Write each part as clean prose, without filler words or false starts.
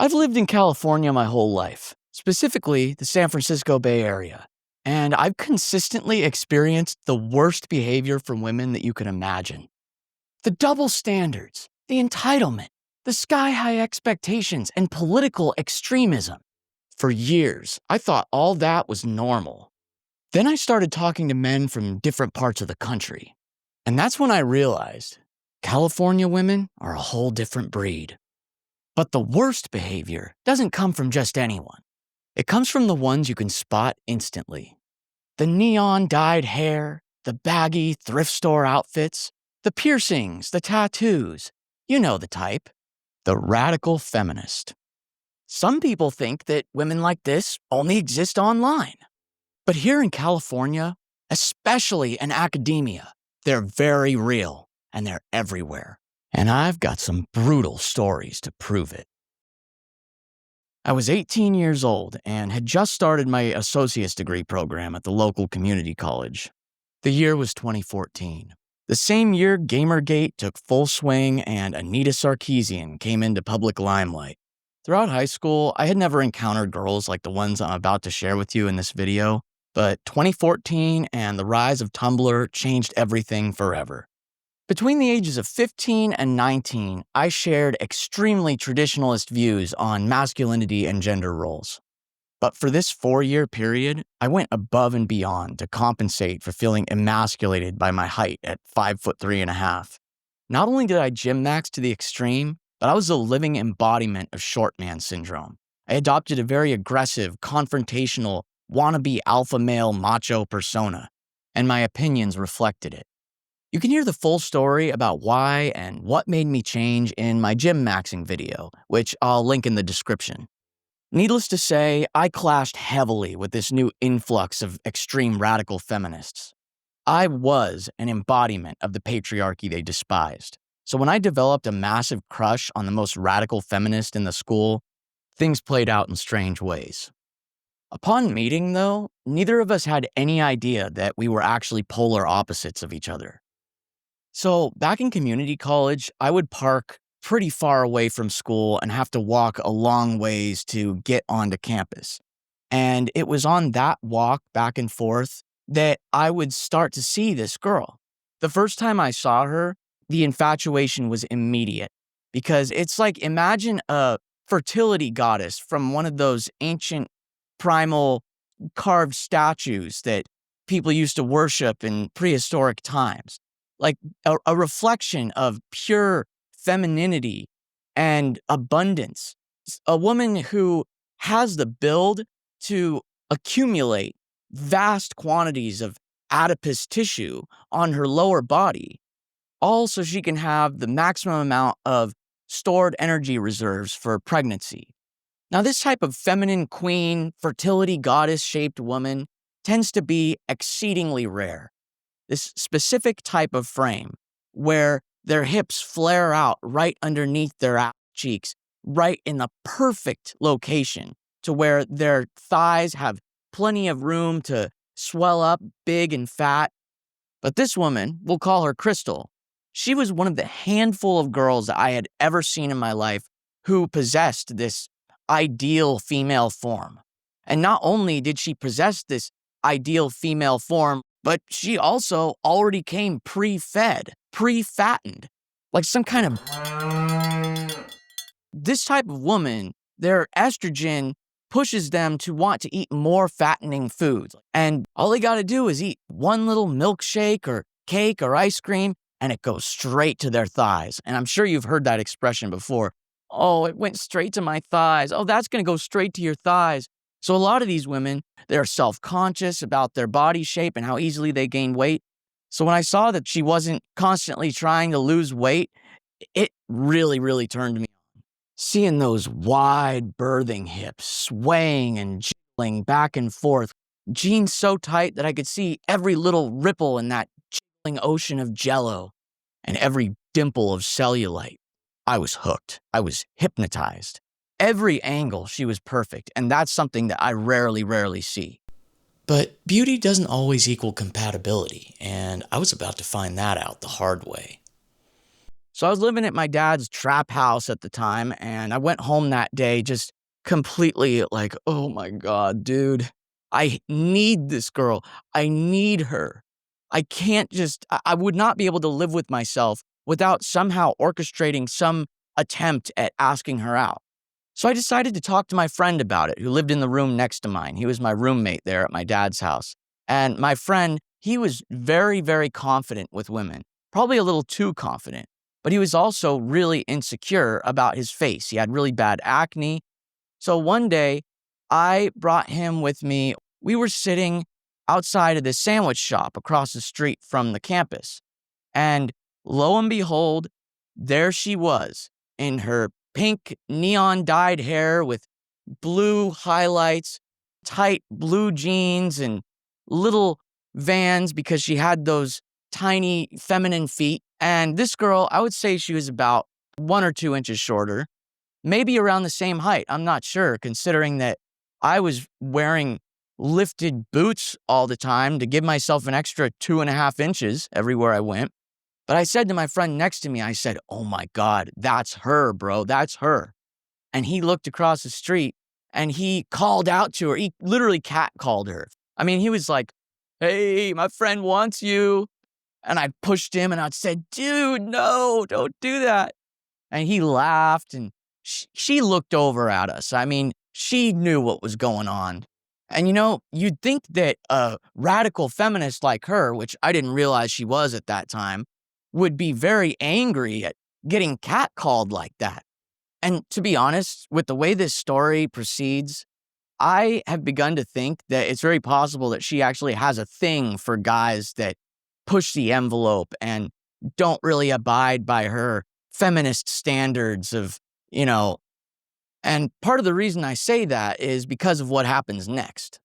I've lived in California my whole life, specifically the San Francisco Bay Area, and I've consistently experienced the worst behavior from women that you can imagine. The double standards, the entitlement, the sky-high expectations, and political extremism. For years, I thought all that was normal. Then I started talking to men from different parts of the country, and that's when I realized California women are a whole different breed. But the worst behavior doesn't come from just anyone. It comes from the ones you can spot instantly. The neon-dyed hair, the baggy thrift store outfits, the piercings, the tattoos. You know the type. The radical feminist. Some people think that women like this only exist online. But here in California, especially in academia, they're very real and they're everywhere. And I've got some brutal stories to prove it. I was 18 years old and had just started my associate's degree program at the local community college. The year was 2014. The same year Gamergate took full swing and Anita Sarkeesian came into public limelight. Throughout high school, I had never encountered girls like the ones I'm about to share with you in this video, but 2014 and the rise of Tumblr changed everything forever. Between the ages of 15 and 19, I shared extremely traditionalist views on masculinity and gender roles. But for this 4-year period, I went above and beyond to compensate for feeling emasculated by my height at 5'3.5". Not only did I gym-max to the extreme, but I was a living embodiment of short man syndrome. I adopted a very aggressive, confrontational, wannabe alpha male macho persona, and my opinions reflected it. You can hear the full story about why and what made me change in my Gymmaxxing video, which I'll link in the description. Needless to say, I clashed heavily with this new influx of extreme radical feminists. I was an embodiment of the patriarchy they despised. So when I developed a massive crush on the most radical feminist in the school, things played out in strange ways. Upon meeting, though, neither of us had any idea that we were actually polar opposites of each other. So back in community college, I would park pretty far away from school and have to walk a long ways to get onto campus. And it was on that walk back and forth that I would start to see this girl. The first time I saw her, the infatuation was immediate because it's like, imagine a fertility goddess from one of those ancient primal carved statues that people used to worship in prehistoric times. Like a reflection of pure femininity and abundance. A woman who has the build to accumulate vast quantities of adipose tissue on her lower body, all so she can have the maximum amount of stored energy reserves for pregnancy. Now, this type of feminine queen, fertility goddess-shaped woman tends to be exceedingly rare. This specific type of frame, where their hips flare out right underneath their ass cheeks, right in the perfect location to where their thighs have plenty of room to swell up big and fat. But this woman, we'll call her Crystal, she was one of the handful of girls that I had ever seen in my life who possessed this ideal female form. And not only did she possess this ideal female form, but she also already came pre-fed, pre-fattened, like some kind of... This type of woman, their estrogen pushes them to want to eat more fattening foods. And all they got to do is eat one little milkshake or cake or ice cream, and it goes straight to their thighs. And I'm sure you've heard that expression before. Oh, it went straight to my thighs. Oh, that's going to go straight to your thighs. So a lot of these women, they're self-conscious about their body shape and how easily they gain weight. So when I saw that she wasn't constantly trying to lose weight, it really, really turned me on. Seeing those wide birthing hips swaying and jiggling back and forth, jeans so tight that I could see every little ripple in that jiggling ocean of jello and every dimple of cellulite. I was hooked. I was hypnotized. Every angle, she was perfect, and that's something that I rarely see. But beauty doesn't always equal compatibility, and I was about to find that out the hard way. So I was living at my dad's trap house at the time, and I went home that day just completely like, oh my God, dude, I need this girl. I need her. I would not be able to live with myself without somehow orchestrating some attempt at asking her out. So I decided to talk to my friend about it, who lived in the room next to mine. He was my roommate there at my dad's house. And my friend, he was very, very confident with women, probably a little too confident, but he was also really insecure about his face. He had really bad acne. So one day, I brought him with me. We were sitting outside of this sandwich shop across the street from the campus. And lo and behold, there she was in her pink neon dyed hair with blue highlights, tight blue jeans, and little Vans because she had those tiny feminine feet. And this girl, I would say she was about 1 or 2 inches shorter, maybe around the same height. I'm not sure, considering that I was wearing lifted boots all the time to give myself an extra 2.5 inches everywhere I went. But I said to my friend next to me, I said, oh my God, that's her, bro. That's her. And he looked across the street and he called out to her. He literally catcalled her. I mean, he was like, hey, my friend wants you. And I pushed him and I said, dude, no, don't do that. And he laughed and she looked over at us. I mean, she knew what was going on. And you'd think that a radical feminist like her, which I didn't realize she was at that time, would be very angry at getting catcalled like that. And to be honest, with the way this story proceeds, I have begun to think that it's very possible that she actually has a thing for guys that push the envelope and don't really abide by her feminist standards of, and part of the reason I say that is because of what happens next.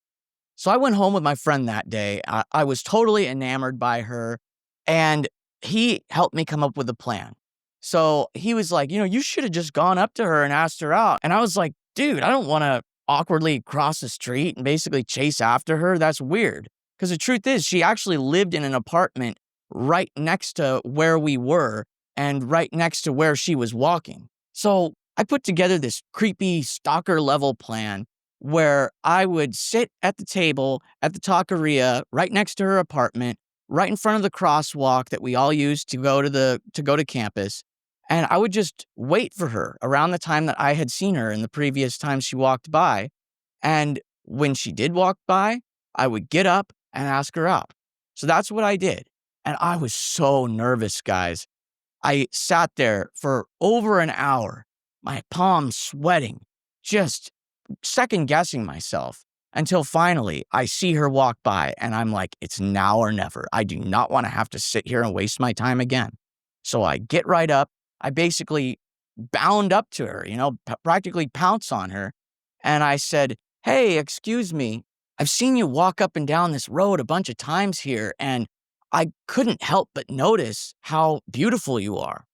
So I went home with my friend that day. I was totally enamored by her, and he helped me come up with a plan. So he was like, you should have just gone up to her and asked her out. And I was like, dude, I don't want to awkwardly cross the street and basically chase after her. That's weird. Because the truth is, she actually lived in an apartment right next to where we were and right next to where she was walking. So I put together this creepy stalker level plan where I would sit at the table at the taqueria right next to her apartment, right in front of the crosswalk that we all used to go to campus. And I would just wait for her around the time that I had seen her in the previous time she walked by. And when she did walk by, I would get up and ask her out. So that's what I did. And I was so nervous, guys. I sat there for over an hour, my palms sweating, just second guessing myself until finally I see her walk by and I'm like, it's now or never. I do not want to have to sit here and waste my time again. So I get right up. I basically bound up to her, practically pounce on her. And I said, hey, excuse me. I've seen you walk up and down this road a bunch of times here, and I couldn't help but notice how beautiful you are.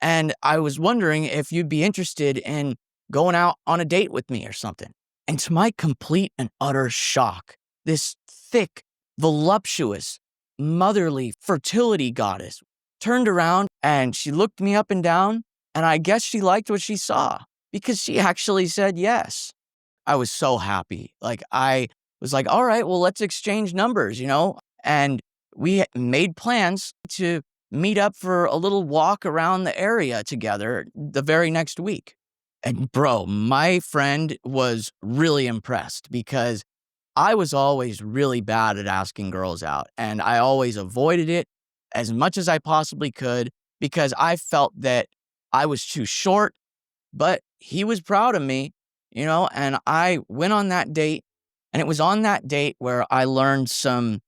And I was wondering if you'd be interested in going out on a date with me or something. And to my complete and utter shock, this thick, voluptuous, motherly fertility goddess turned around and she looked me up and down, and I guess she liked what she saw because she actually said yes. I was so happy. I was like, all right, well, let's exchange numbers, And we made plans to meet up for a little walk around the area together the very next week. And bro, my friend was really impressed because I was always really bad at asking girls out, and I always avoided it as much as I possibly could because I felt that I was too short, but he was proud of me, and I went on that date, and it was on that date where I learned some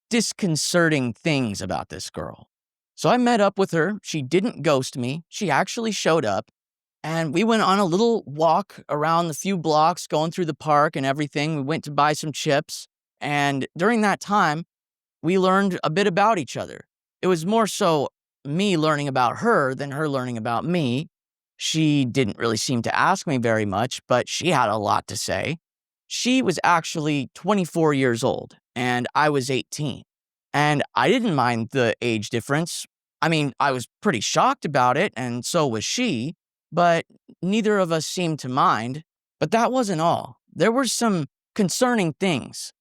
disconcerting things about this girl. So I met up with her. She didn't ghost me. She actually showed up. And we went on a little walk around the few blocks, going through the park and everything. We went to buy some chips. And during that time, we learned a bit about each other. It was more so me learning about her than her learning about me. She didn't really seem to ask me very much, but she had a lot to say. She was actually 24 years old, and I was 18. And I didn't mind the age difference. I mean, I was pretty shocked about it, and so was she, but neither of us seemed to mind. But that wasn't all. There were some concerning things.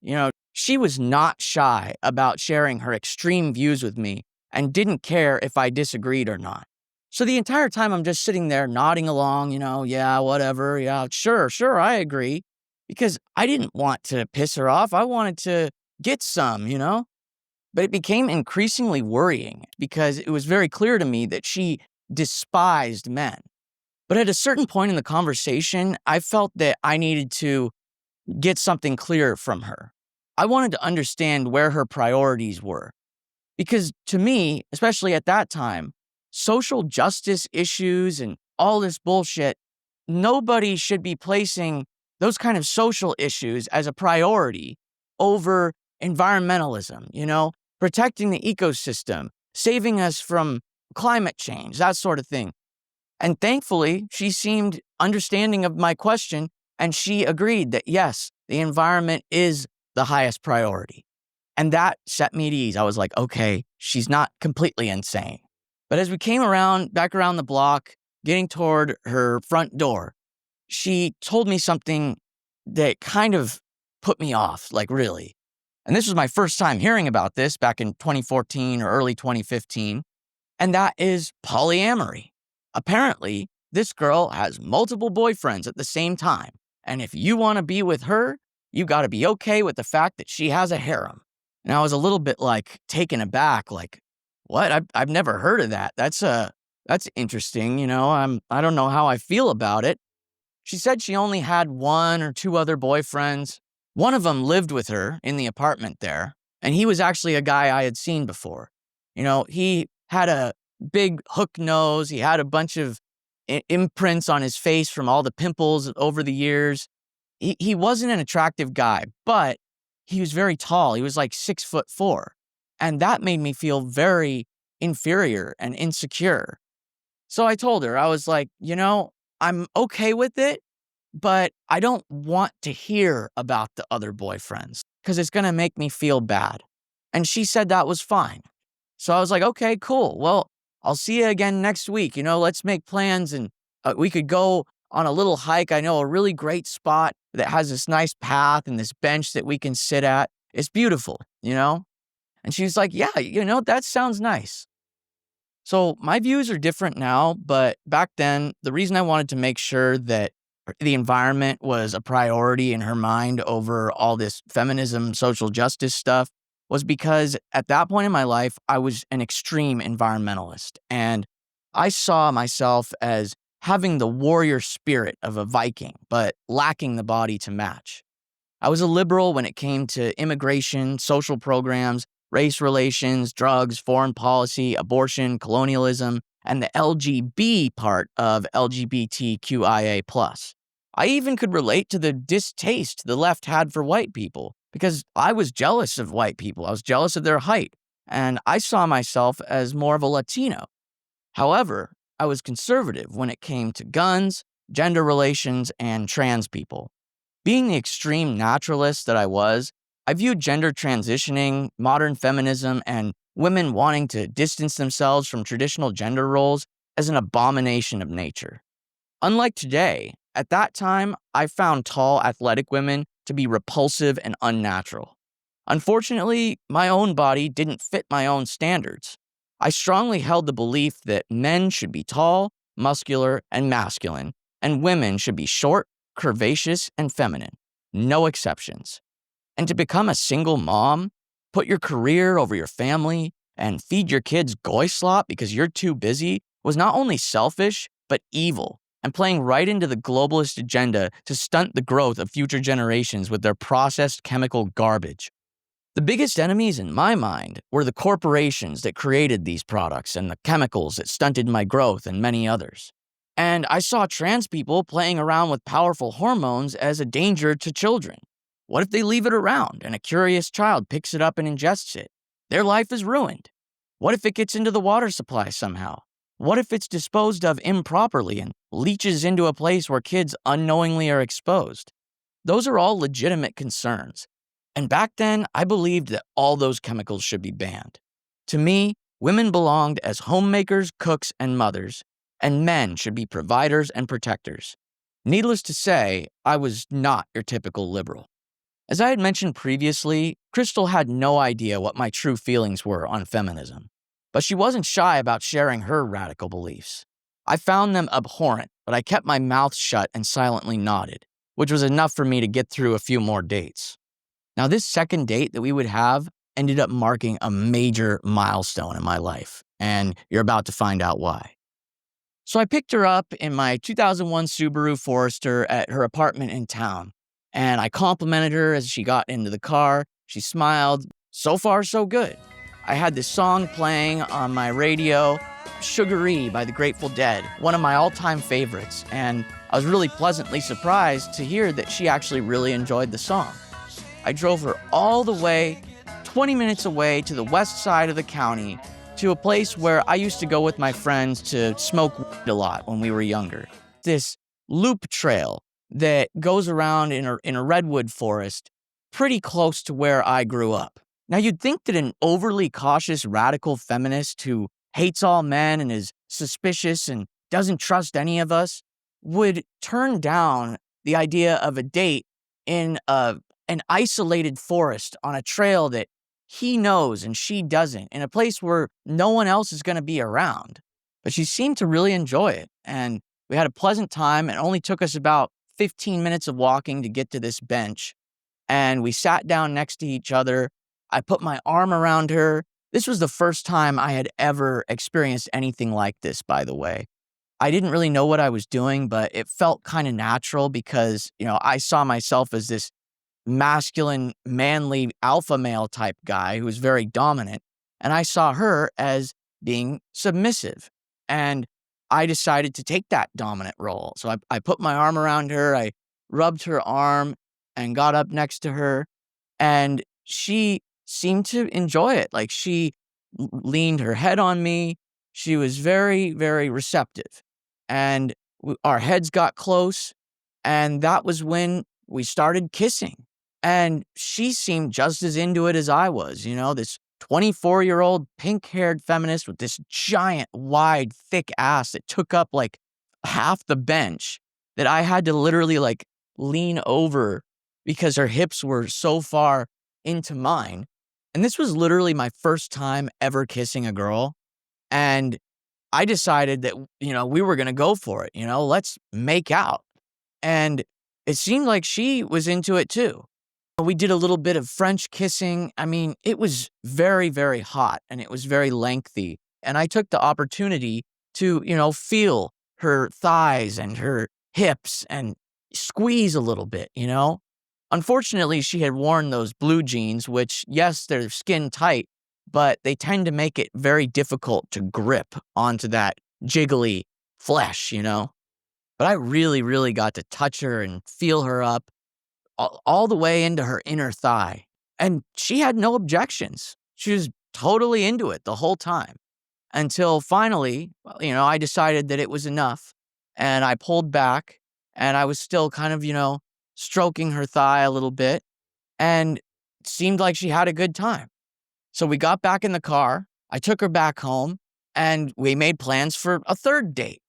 She was not shy about sharing her extreme views with me and didn't care if I disagreed or not. So the entire time I'm just sitting there nodding along, yeah, whatever, yeah, sure, I agree. Because I didn't want to piss her off. I wanted to get some. But it became increasingly worrying because it was very clear to me that she despised men. But at a certain point in the conversation, I felt that I needed to get something clear from her. I wanted to understand where her priorities were. Because to me, especially at that time, social justice issues and all this bullshit, nobody should be placing those kind of social issues as a priority over environmentalism, protecting the ecosystem, saving us from climate change, that sort of thing. And thankfully, she seemed understanding of my question, and she agreed that yes, the environment is the highest priority. And that set me at ease. I was like, okay, she's not completely insane. But as we came back around the block, getting toward her front door, she told me something that kind of put me off, like really. And this was my first time hearing about this back in 2014 or early 2015. And that is polyamory. Apparently, this girl has multiple boyfriends at the same time. And if you want to be with her, you got to be okay with the fact that she has a harem. And I was a little bit taken aback, like, what? I've never heard of that. That's interesting. I don't know how I feel about it. She said she only had one or two other boyfriends. One of them lived with her in the apartment there, and he was actually a guy I had seen before. He had a big hook nose. He had a bunch of imprints on his face from all the pimples over the years. He wasn't an attractive guy, but he was very tall. He was like 6'4". And that made me feel very inferior and insecure. So I told her, I was like, I'm okay with it, but I don't want to hear about the other boyfriends because it's going to make me feel bad. And she said that was fine. So I was like, okay, cool. Well, I'll see you again next week. Let's make plans and we could go on a little hike. I know a really great spot that has this nice path and this bench that we can sit at. It's beautiful. And she's like, yeah, that sounds nice. So my views are different now, but back then, the reason I wanted to make sure that the environment was a priority in her mind over all this feminism, social justice stuff was because at that point in my life, I was an extreme environmentalist. And I saw myself as having the warrior spirit of a Viking, but lacking the body to match. I was a liberal when it came to immigration, social programs, race relations, drugs, foreign policy, abortion, colonialism, and the LGB part of LGBTQIA+. I even could relate to the distaste the left had for white people because I was jealous of white people. I was jealous of their height, and I saw myself as more of a Latino. However, I was conservative when it came to guns, gender relations, and trans people. Being the extreme naturalist that I was, I viewed gender transitioning, modern feminism, and women wanting to distance themselves from traditional gender roles as an abomination of nature. Unlike today, at that time, I found tall, athletic women to be repulsive and unnatural. Unfortunately, my own body didn't fit my own standards. I strongly held the belief that men should be tall, muscular, and masculine, and women should be short, curvaceous, and feminine. No exceptions. And to become a single mom, put your career over your family, and feed your kids goy slop because you're too busy was not only selfish, but evil, and playing right into the globalist agenda to stunt the growth of future generations with their processed chemical garbage. The biggest enemies in my mind were the corporations that created these products and the chemicals that stunted my growth and many others. And I saw trans people playing around with powerful hormones as a danger to children. What if they leave it around and a curious child picks it up and ingests it? Their life is ruined. What if it gets into the water supply somehow? What if it's disposed of improperly and leaches into a place where kids unknowingly are exposed? Those are all legitimate concerns. And back then, I believed that all those chemicals should be banned. To me, Women belonged as homemakers, cooks, and mothers, and men should be providers and protectors. Needless to say, I was not your typical liberal. As I had mentioned previously, Crystal had no idea what my true feelings were on feminism, but she wasn't shy about sharing her radical beliefs. I found them abhorrent, but I kept my mouth shut and silently nodded, which was enough for me to get through a few more dates. Now, this second date that we would have ended up marking a major milestone in my life, and you're about to find out why. So I picked her up in my 2001 Subaru Forester at her apartment in town, and I complimented her as she got into the car. She smiled. So far, so good. I had this song playing on my radio, Sugaree by the Grateful Dead, one of my all-time favorites, and I was really pleasantly surprised to hear that she actually really enjoyed the song. I drove her all the way, 20 minutes away to the west side of the county, to a place where I used to go with my friends to smoke weed a lot when we were younger. This loop trail that goes around in a redwood forest pretty close to where I grew up. Now, you'd think that an overly cautious radical feminist who hates all men and is suspicious and doesn't trust any of us would turn down the idea of a date in an isolated forest on a trail that he knows and she doesn't, in a place where no one else is going to be around. But she seemed to really enjoy it, and we had a pleasant time. It only took us about 15 minutes of walking to get to this bench, and we sat down next to each other. I put my arm around her. This was the first time I had ever experienced anything like this, by the way. I didn't really know what I was doing, but it felt kind of natural because, I saw myself as this masculine, manly, alpha male type guy who was very dominant. And I saw her as being submissive. And I decided to take that dominant role. So I put my arm around her, I rubbed her arm and got up next to her. And she seemed to enjoy it. Like she leaned her head on me. She was very, very receptive. And our heads got close. And that was when we started kissing. And she seemed just as into it as I was, this 24-year-old pink-haired feminist with this giant, wide, thick ass that took up like half the bench that I had to literally like lean over because her hips were so far into mine. And this was literally my first time ever kissing a girl. And I decided that, we were going to go for it, let's make out. And it seemed like she was into it too. We did a little bit of French kissing. I mean, it was very, very hot and it was very lengthy. And I took the opportunity to, feel her thighs and her hips and squeeze a little bit, Unfortunately, she had worn those blue jeans, which, yes, they're skin tight, but they tend to make it very difficult to grip onto that jiggly flesh, But I really, really got to touch her and feel her up all the way into her inner thigh. And she had no objections. She was totally into it the whole time until finally, I decided that it was enough and I pulled back and I was still kind of, stroking her thigh a little bit and it seemed like she had a good time. So we got back in the car. I took her back home and we made plans for a third date.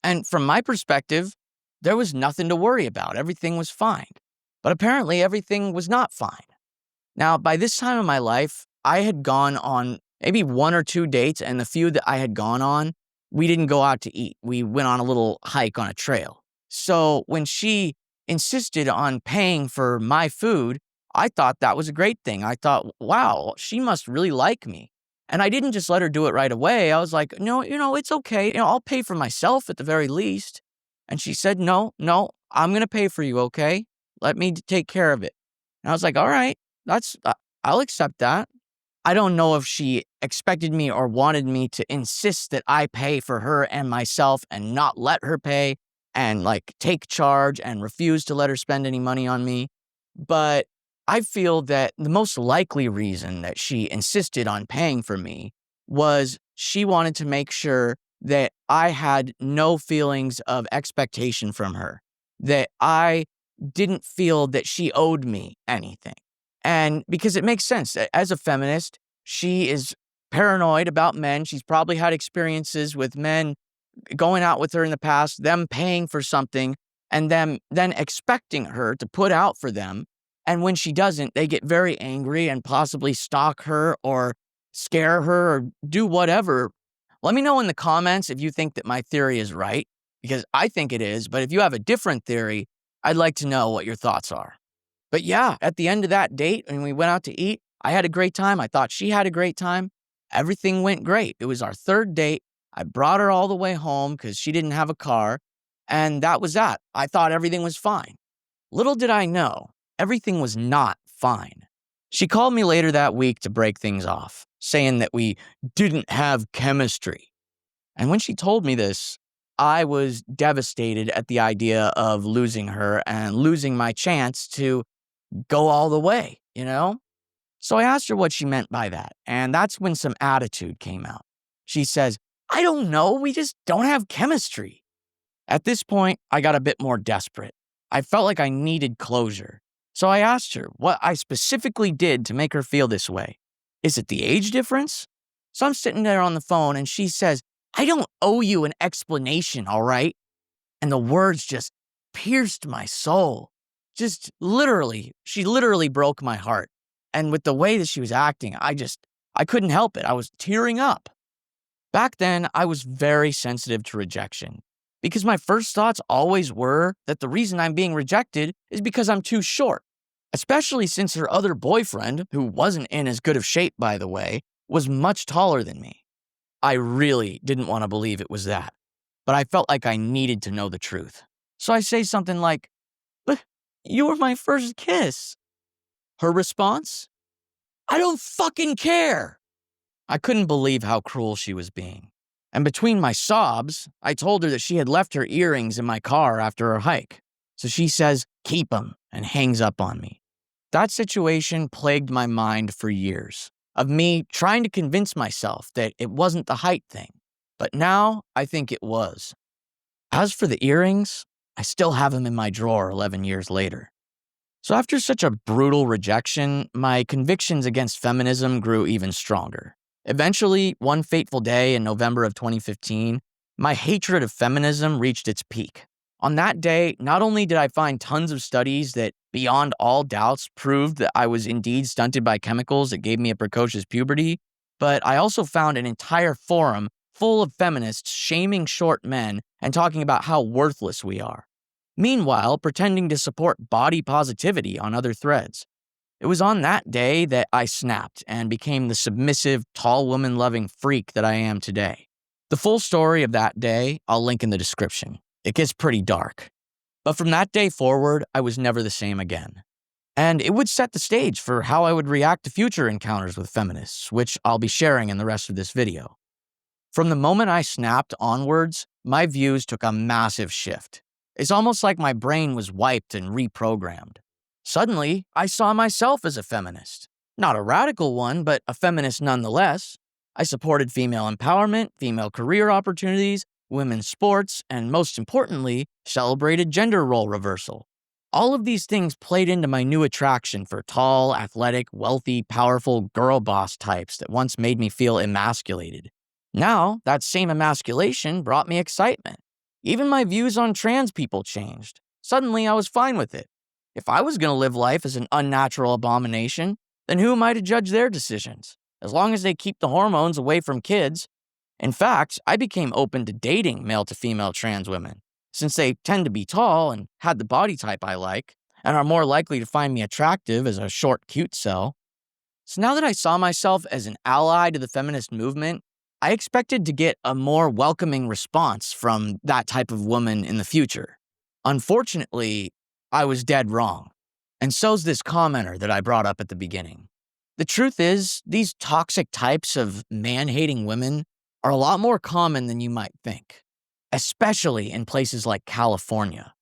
And from my perspective, there was nothing to worry about. Everything was fine. But apparently everything was not fine. Now, by this time in my life, I had gone on maybe one or two dates, and the few that I had gone on, we didn't go out to eat. We went on a little hike on a trail. So when she insisted on paying for my food, I thought that was a great thing. I thought, wow, she must really like me. And I didn't just let her do it right away. I was like, no, it's okay. I'll pay for myself at the very least. And she said, no, I'm going to pay for you, okay? Let me take care of it. And I was like, all right, I'll accept that. I don't know if she expected me or wanted me to insist that I pay for her and myself and not let her pay and like take charge and refuse to let her spend any money on me. But I feel that the most likely reason that she insisted on paying for me was she wanted to make sure that I had no feelings of expectation from her, that I didn't feel that she owed me anything. And because it makes sense. As a feminist, she is paranoid about men. She's probably had experiences with men going out with her in the past, them paying for something, and them then expecting her to put out for them. And when she doesn't, they get very angry and possibly stalk her or scare her or do whatever. Let me know in the comments if you think that my theory is right, because I think it is. But if you have a different theory, I'd like to know what your thoughts are. But yeah, at the end of that date, when we went out to eat, I had a great time. I thought she had a great time. Everything went great. It was our third date. I brought her all the way home because she didn't have a car. And that was that. I thought everything was fine. Little did I know, everything was not fine. She called me later that week to break things off, saying that we didn't have chemistry. And when she told me this, I was devastated at the idea of losing her and losing my chance to go all the way, you know? So I asked her what she meant by that, and that's when some attitude came out. She says, "I don't know, we just don't have chemistry." At this point, I got a bit more desperate. I felt like I needed closure. So I asked her what I specifically did to make her feel this way. Is it the age difference? So I'm sitting there on the phone and she says, "I don't owe you an explanation, all right?" And the words just pierced my soul. She literally broke my heart. And with the way that she was acting, I couldn't help it. I was tearing up. Back then, I was very sensitive to rejection because my first thoughts always were that the reason I'm being rejected is because I'm too short, especially since her other boyfriend, who wasn't in as good of shape, by the way, was much taller than me. I really didn't want to believe it was that, but I felt like I needed to know the truth. So I say something like, "But you were my first kiss." Her response? "I don't fucking care." I couldn't believe how cruel she was being. And between my sobs, I told her that she had left her earrings in my car after her hike. So she says, "Keep them," and hangs up on me. That situation plagued my mind for years, of me trying to convince myself that it wasn't the height thing. But now I think it was. As for the earrings, I still have them in my drawer 11 years later. So after such a brutal rejection, my convictions against feminism grew even stronger. Eventually, one fateful day in November of 2015, my hatred of feminism reached its peak. On that day, not only did I find tons of studies that, beyond all doubts, proved that I was indeed stunted by chemicals that gave me a precocious puberty, but I also found an entire forum full of feminists shaming short men and talking about how worthless we are. Meanwhile, pretending to support body positivity on other threads. It was on that day that I snapped and became the submissive, tall woman-loving freak that I am today. The full story of that day, I'll link in the description. It gets pretty dark. But from that day forward, I was never the same again. And it would set the stage for how I would react to future encounters with feminists, which I'll be sharing in the rest of this video. From the moment I snapped onwards, my views took a massive shift. It's almost like my brain was wiped and reprogrammed. Suddenly, I saw myself as a feminist. Not a radical one, but a feminist nonetheless. I supported female empowerment, female career opportunities, women's sports, and most importantly, celebrated gender role reversal. All of these things played into my new attraction for tall, athletic, wealthy, powerful girl boss types that once made me feel emasculated. Now, that same emasculation brought me excitement. Even my views on trans people changed. Suddenly, I was fine with it. If I was going to live life as an unnatural abomination, then who am I to judge their decisions? As long as they keep the hormones away from kids. In fact, I became open to dating male-to-female trans women, since they tend to be tall and had the body type I like, and are more likely to find me attractive as a short, cute cell. So now that I saw myself as an ally to the feminist movement, I expected to get a more welcoming response from that type of woman in the future. Unfortunately, I was dead wrong. And so's this commenter that I brought up at the beginning. The truth is, these toxic types of man-hating women are a lot more common than you might think, especially in places like California.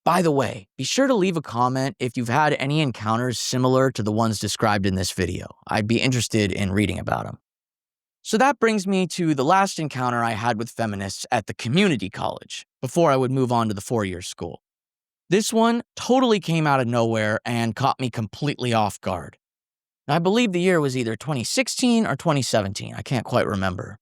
By the way, be sure to leave a comment if you've had any encounters similar to the ones described in this video. I'd be interested in reading about them. So that brings me to the last encounter I had with feminists at the community college, before I would move on to the 4-year school. This one totally came out of nowhere and caught me completely off guard. And I believe the year was either 2016 or 2017. I can't quite remember.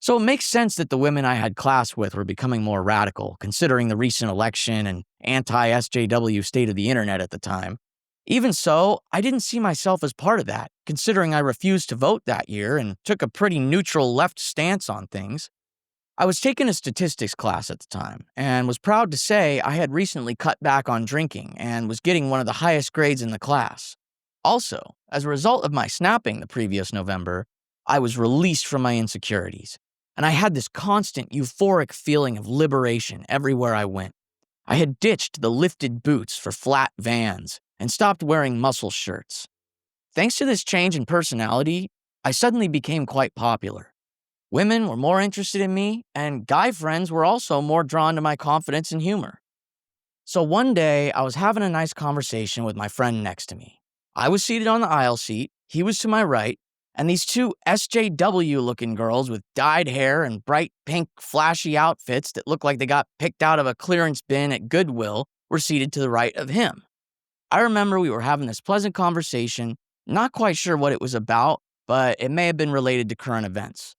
So it makes sense that the women I had class with were becoming more radical, considering the recent election and anti-SJW state of the internet at the time. Even so, I didn't see myself as part of that, considering I refused to vote that year and took a pretty neutral left stance on things. I was taking a statistics class at the time, and was proud to say I had recently cut back on drinking and was getting one of the highest grades in the class. Also, as a result of my snapping the previous November, I was released from my insecurities, and I had this constant euphoric feeling of liberation everywhere I went. I had ditched the lifted boots for flat Vans and stopped wearing muscle shirts. Thanks to this change in personality, I suddenly became quite popular. Women were more interested in me, and guy friends were also more drawn to my confidence and humor. So one day, I was having a nice conversation with my friend next to me. I was seated on the aisle seat, he was to my right, and these two SJW-looking girls with dyed hair and bright pink flashy outfits that looked like they got picked out of a clearance bin at Goodwill were seated to the right of him. I remember we were having this pleasant conversation, not quite sure what it was about, but it may have been related to current events.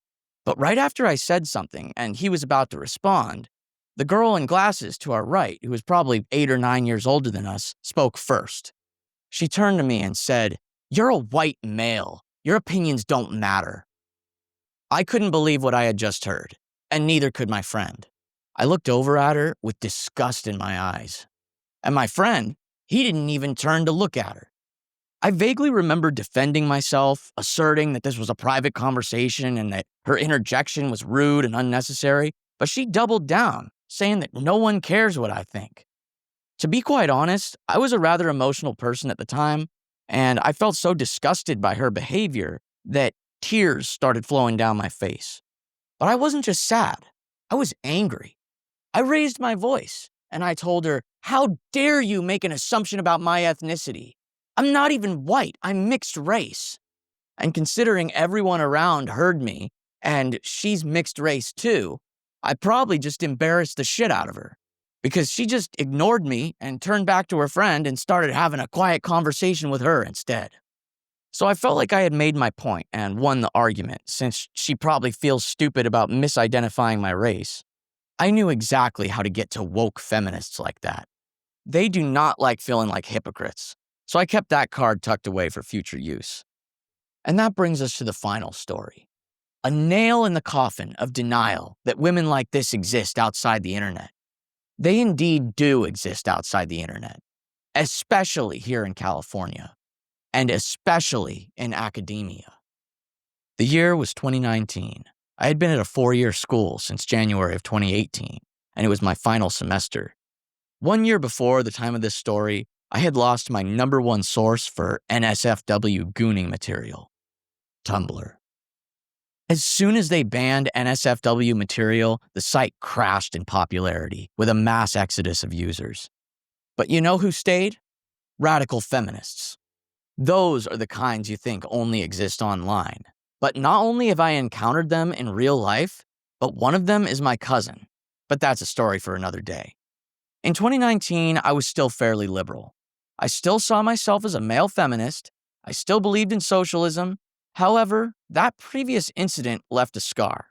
But right after I said something and he was about to respond, the girl in glasses to our right, who was probably 8 or 9 years older than us, spoke first. She turned to me and said, "You're a white male. Your opinions don't matter." I couldn't believe what I had just heard, and neither could my friend. I looked over at her with disgust in my eyes. And my friend, he didn't even turn to look at her. I vaguely remember defending myself, asserting that this was a private conversation and that her interjection was rude and unnecessary, but she doubled down, saying that no one cares what I think. To be quite honest, I was a rather emotional person at the time, and I felt so disgusted by her behavior that tears started flowing down my face. But I wasn't just sad, I was angry. I raised my voice, and I told her, "How dare you make an assumption about my ethnicity? I'm not even white, I'm mixed race." And considering everyone around heard me, and she's mixed race too, I probably just embarrassed the shit out of her. Because she just ignored me and turned back to her friend and started having a quiet conversation with her instead. So I felt like I had made my point and won the argument, since she probably feels stupid about misidentifying my race. I knew exactly how to get to woke feminists like that. They do not like feeling like hypocrites, so I kept that card tucked away for future use. And that brings us to the final story. A nail in the coffin of denial that women like this exist outside the internet. They indeed do exist outside the internet, especially here in California, and especially in academia. The year was 2019. I had been at a 4-year school since January of 2018, and it was my final semester. 1 year before the time of this story, I had lost my number one source for NSFW gooning material, Tumblr. As soon as they banned NSFW material, the site crashed in popularity with a mass exodus of users. But you know who stayed? Radical feminists. Those are the kinds you think only exist online. But not only have I encountered them in real life, but one of them is my cousin. But that's a story for another day. In 2019, I was still fairly liberal. I still saw myself as a male feminist. I still believed in socialism. However, that previous incident left a scar.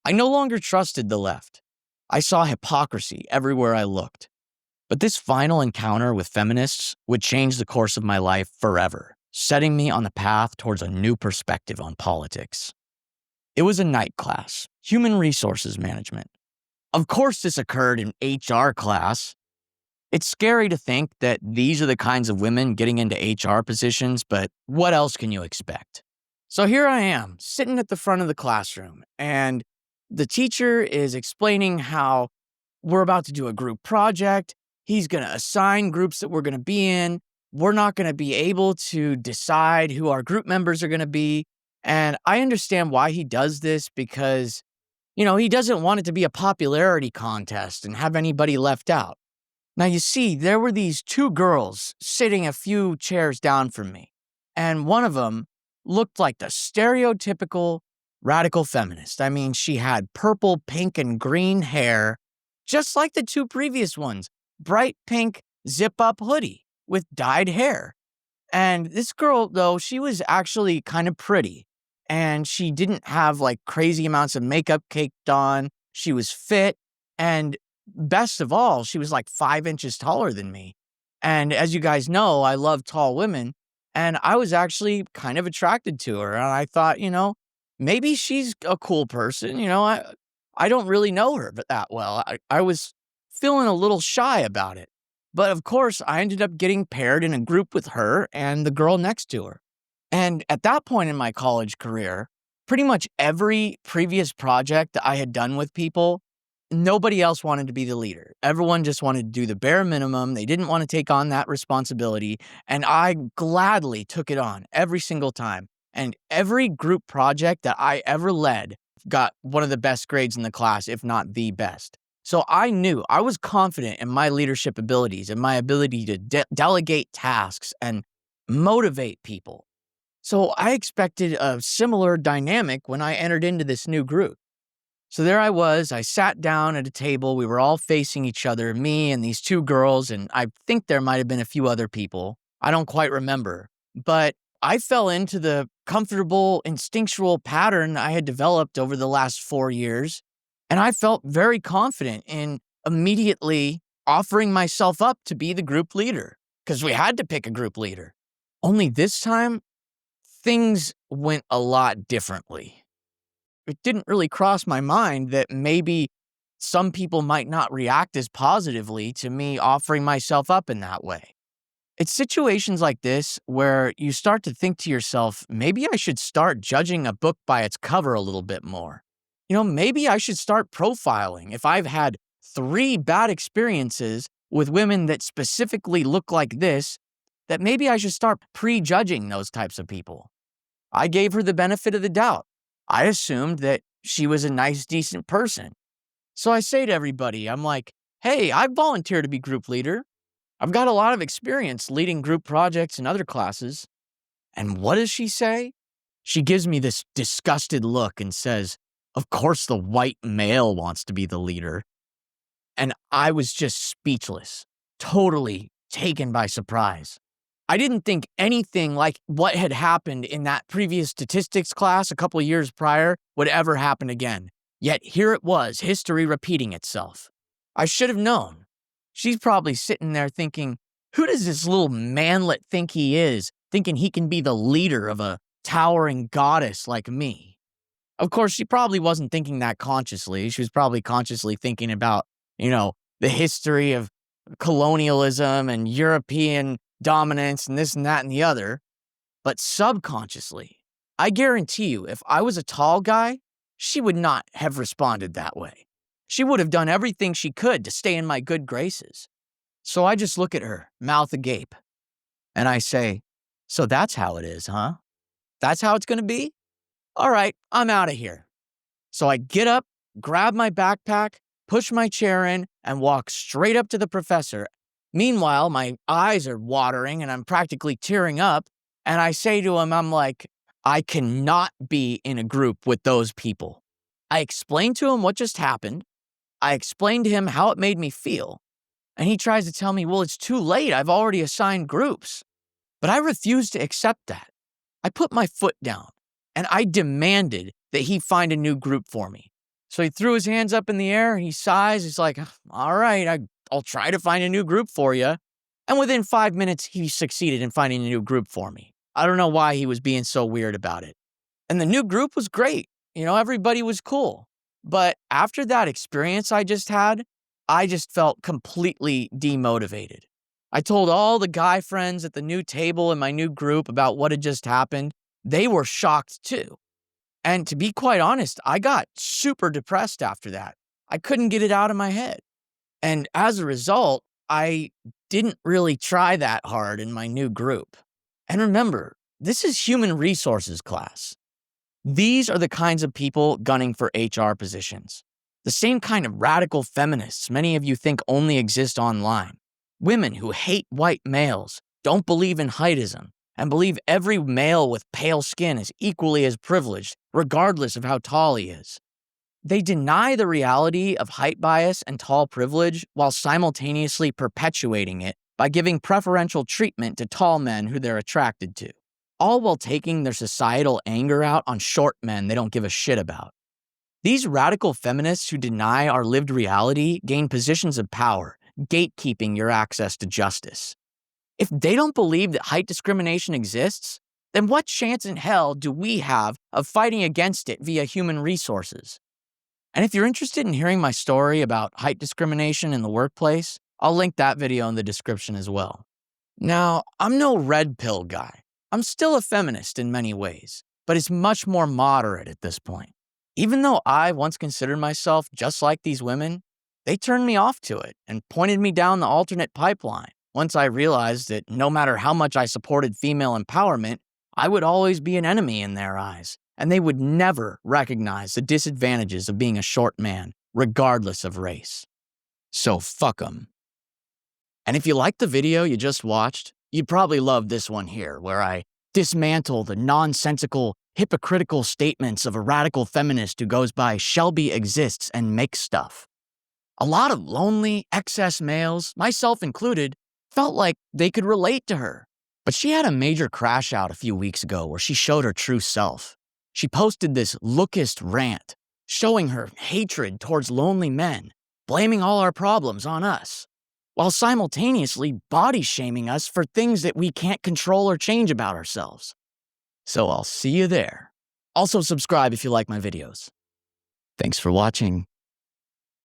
I no longer trusted the left. I saw hypocrisy everywhere I looked. But this final encounter with feminists would change the course of my life forever, setting me on the path towards a new perspective on politics. It was a night class, human resources management. Of course this occurred in HR class. It's scary to think that these are the kinds of women getting into HR positions, but what else can you expect? So here I am, sitting at the front of the classroom, and the teacher is explaining how we're about to do a group project. He's going to assign groups that we're going to be in. We're not going to be able to decide who our group members are going to be. And I understand why he does this because, he doesn't want it to be a popularity contest and have anybody left out. Now, you see, there were these two girls sitting a few chairs down from me, and one of them looked like the stereotypical radical feminist. I mean, she had purple, pink, and green hair, just like the two previous ones. Bright pink zip-up hoodie with dyed hair. And this girl, though, she was actually kind of pretty. And she didn't have like crazy amounts of makeup caked on. She was fit. And best of all, she was like 5 inches taller than me. And as you guys know, I love tall women. And I was actually kind of attracted to her. And I thought, maybe she's a cool person. I don't really know her that well. I was feeling a little shy about it. But of course, I ended up getting paired in a group with her and the girl next to her. And at that point in my college career, pretty much every previous project that I had done with people, nobody else wanted to be the leader. Everyone just wanted to do the bare minimum. They didn't want to take on that responsibility. And I gladly took it on every single time. And every group project that I ever led got one of the best grades in the class, if not the best. So I knew, I was confident in my leadership abilities and my ability to delegate tasks and motivate people. So I expected a similar dynamic when I entered into this new group. So there I was, I sat down at a table, we were all facing each other, me and these two girls, and I think there might have been a few other people. I don't quite remember. But I fell into the comfortable, instinctual pattern I had developed over the last 4 years. And I felt very confident in immediately offering myself up to be the group leader, because we had to pick a group leader. Only this time, things went a lot differently. It didn't really cross my mind that maybe some people might not react as positively to me offering myself up in that way. It's situations like this where you start to think to yourself, maybe I should start judging a book by its cover a little bit more. Maybe I should start profiling. If I've had 3 bad experiences with women that specifically look like this, that maybe I should start prejudging those types of people. I gave her the benefit of the doubt. I assumed that she was a nice, decent person. So I say to everybody, I'm like, hey, I volunteered to be group leader. I've got a lot of experience leading group projects in other classes. And what does she say? She gives me this disgusted look and says, of course the white male wants to be the leader. And I was just speechless, totally taken by surprise. I didn't think anything like what had happened in that previous statistics class a couple of years prior would ever happen again. Yet here it was, history repeating itself. I should have known. She's probably sitting there thinking, who does this little manlet think he is, thinking he can be the leader of a towering goddess like me? Of course, she probably wasn't thinking that consciously. She was probably consciously thinking about, the history of colonialism and European dominance and this and that and the other. But subconsciously, I guarantee you, if I was a tall guy, she would not have responded that way. She would have done everything she could to stay in my good graces. So I just look at her, mouth agape, and I say, so that's how it is, huh? That's how it's going to be? All right, I'm out of here. So I get up, grab my backpack, push my chair in, and walk straight up to the professor. Meanwhile, my eyes are watering and I'm practically tearing up. And I say to him, I'm like, I cannot be in a group with those people. I explained to him what just happened. I explained to him how it made me feel. And he tries to tell me, well, it's too late. I've already assigned groups. But I refused to accept that. I put my foot down and I demanded that he find a new group for me. So he threw his hands up in the air, he sighs, he's like, all right, I'll try to find a new group for you. And within 5 minutes, he succeeded in finding a new group for me. I don't know why he was being so weird about it. And the new group was great. Everybody was cool. But after that experience I just had, I just felt completely demotivated. I told all the guy friends at the new table in my new group about what had just happened. They were shocked too. And to be quite honest, I got super depressed after that. I couldn't get it out of my head. And as a result, I didn't really try that hard in my new group. And remember, this is human resources class. These are the kinds of people gunning for HR positions. The same kind of radical feminists many of you think only exist online. Women who hate white males, don't believe in Heightism, and believe every male with pale skin is equally as privileged, regardless of how tall he is. They deny the reality of height bias and tall privilege while simultaneously perpetuating it by giving preferential treatment to tall men who they're attracted to, all while taking their societal anger out on short men they don't give a shit about. These radical feminists who deny our lived reality gain positions of power, gatekeeping your access to justice. If they don't believe that height discrimination exists, then what chance in hell do we have of fighting against it via human resources? And if you're interested in hearing my story about height discrimination in the workplace, I'll link that video in the description as well. Now, I'm no red pill guy. I'm still a feminist in many ways, but it's much more moderate at this point. Even though I once considered myself just like these women, they turned me off to it and pointed me down the alternate pipeline once I realized that no matter how much I supported female empowerment, I would always be an enemy in their eyes, and they would never recognize the disadvantages of being a short man, regardless of race. So fuck 'em. And if you liked the video you just watched, you'd probably love this one here, where I dismantle the nonsensical, hypocritical statements of a radical feminist who goes by Shelby Exists and makes stuff. A lot of lonely, excess males, myself included, felt like they could relate to her. But she had a major crash out a few weeks ago where she showed her true self. She posted this lookist rant, showing her hatred towards lonely men, blaming all our problems on us, while simultaneously body-shaming us for things that we can't control or change about ourselves. So I'll see you there. Also subscribe if you like my videos. Thanks for watching.